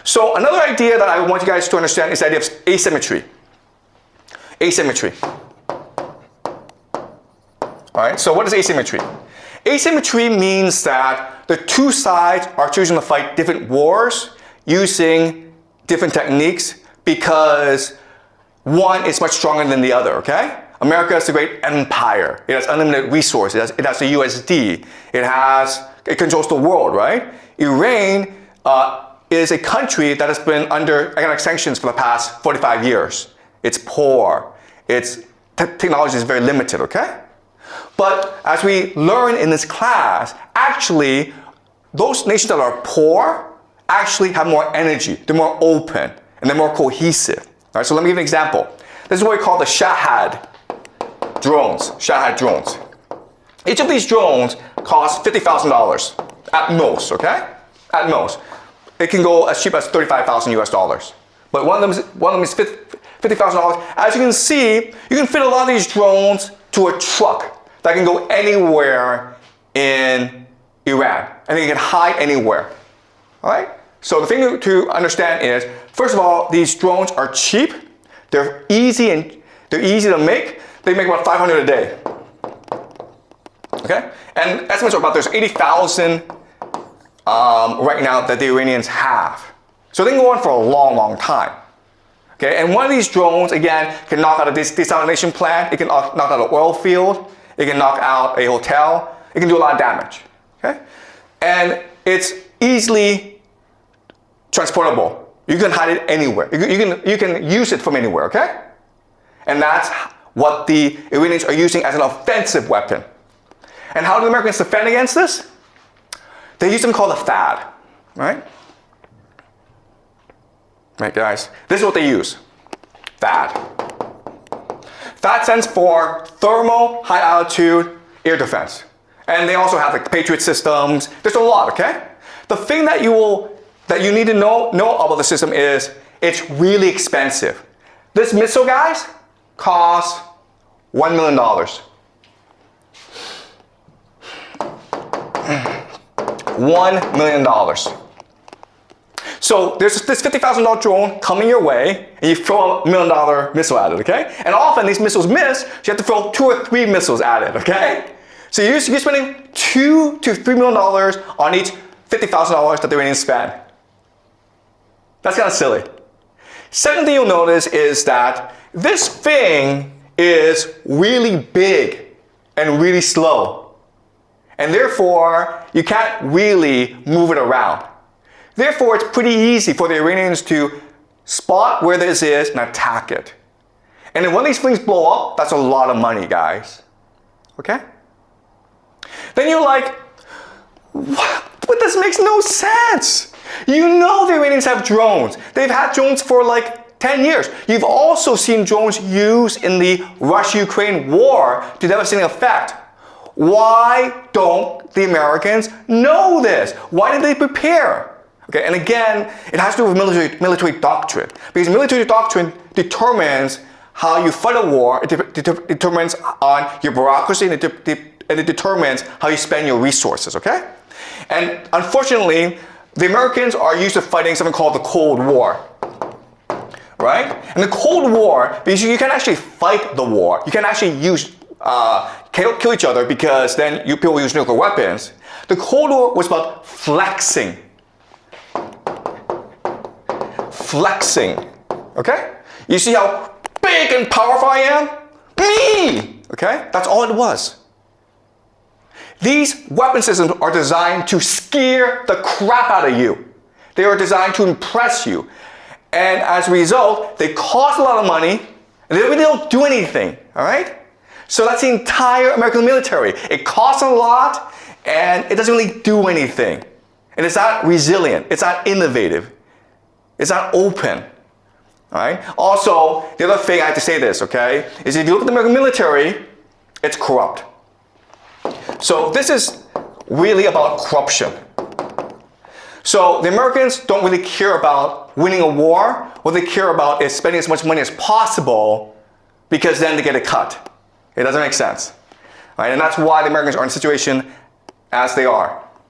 So another idea that I want you guys to understand is the idea of asymmetry. Asymmetry. Alright, so what is asymmetry? Asymmetry means that the two sides are choosing to fight different wars using different techniques because one is much stronger than the other, okay? America is a great empire. It has unlimited resources. It has the USD. It controls the world, right? Iran is a country that has been under economic sanctions for the past 45 years. It's poor. Its technology is very limited, okay? But as we learn in this class, actually, those nations that are poor actually have more energy. They're more open, and they're more cohesive. All right, so let me give you an example. This is what we call the Shahed drones. Shahed drones. Each of these drones costs $50,000 at most, okay? At most. It can go as cheap as $35,000 US. But one of them is $50,000. As you can see, you can fit a lot of these drones to a truck that can go anywhere in Iran, and they can hide anywhere. All right? So the thing to understand is, first of all, these drones are cheap. They're easy to make. They make about 500 a day. Okay? And estimates are about there's 80,000 right now that the Iranians have. So they can go on for a long, long time. Okay? And one of these drones, again, can knock out a desalination plant. It can knock out an oil field. It can knock out a hotel. It can do a lot of damage. Okay? And it's easily transportable. You can hide it anywhere. You can use it from anywhere, okay? And that's what the Iranians are using as an offensive weapon. And how do the Americans defend against this? They use something called a THAAD, right? Right, guys? This is what they use. THAAD. THAAD stands for Thermal High Altitude Air Defense. And they also have like Patriot systems. There's a lot, okay? The thing that you need to know about the system is it's really expensive. This missile, guys, costs $1 million. $1 million. So there's this $50,000 drone coming your way, and you throw a $1 million missile at it, okay? And often these missiles miss, so you have to throw 2 or 3 missiles at it, okay? So you're spending $2 to $3 million on each $50,000 that the Iranians spend. That's kind of silly. Second thing you'll notice is that this thing is really big and really slow. And therefore, you can't really move it around. Therefore, it's pretty easy for the Iranians to spot where this is and attack it. And then when these things blow up, that's a lot of money, guys. Okay? Then you're like, what? But this makes no sense. You know the Iranians have drones. They've had drones for like 10 years. You've also seen drones used in the Russia-Ukraine war to devastating effect. Why don't the Americans know this? Why did they prepare? Okay, and again, it has to do with military doctrine. Because military doctrine determines how you fight a war, it determines on your bureaucracy, and it determines how you spend your resources, okay? And unfortunately, the Americans are used to fighting something called the Cold War, right? And the Cold War, because you can actually fight the war. You can actually kill each other because then people use nuclear weapons. The Cold War was about flexing. Flexing, okay? You see how big and powerful I am? Me! Okay? That's all it was. These weapon systems are designed to scare the crap out of you. They are designed to impress you. And as a result, they cost a lot of money, and they really don't do anything, all right? So that's the entire American military. It costs a lot, and it doesn't really do anything. And it's not resilient. It's not innovative. It's not open. All right? Also, the other thing I have to say this, okay, is if you look at the American military, it's corrupt. So this is really about corruption. So the Americans don't really care about winning a war. What they care about is spending as much money as possible because then they get a cut. It doesn't make sense. All right? And that's why the Americans are in the situation as they are.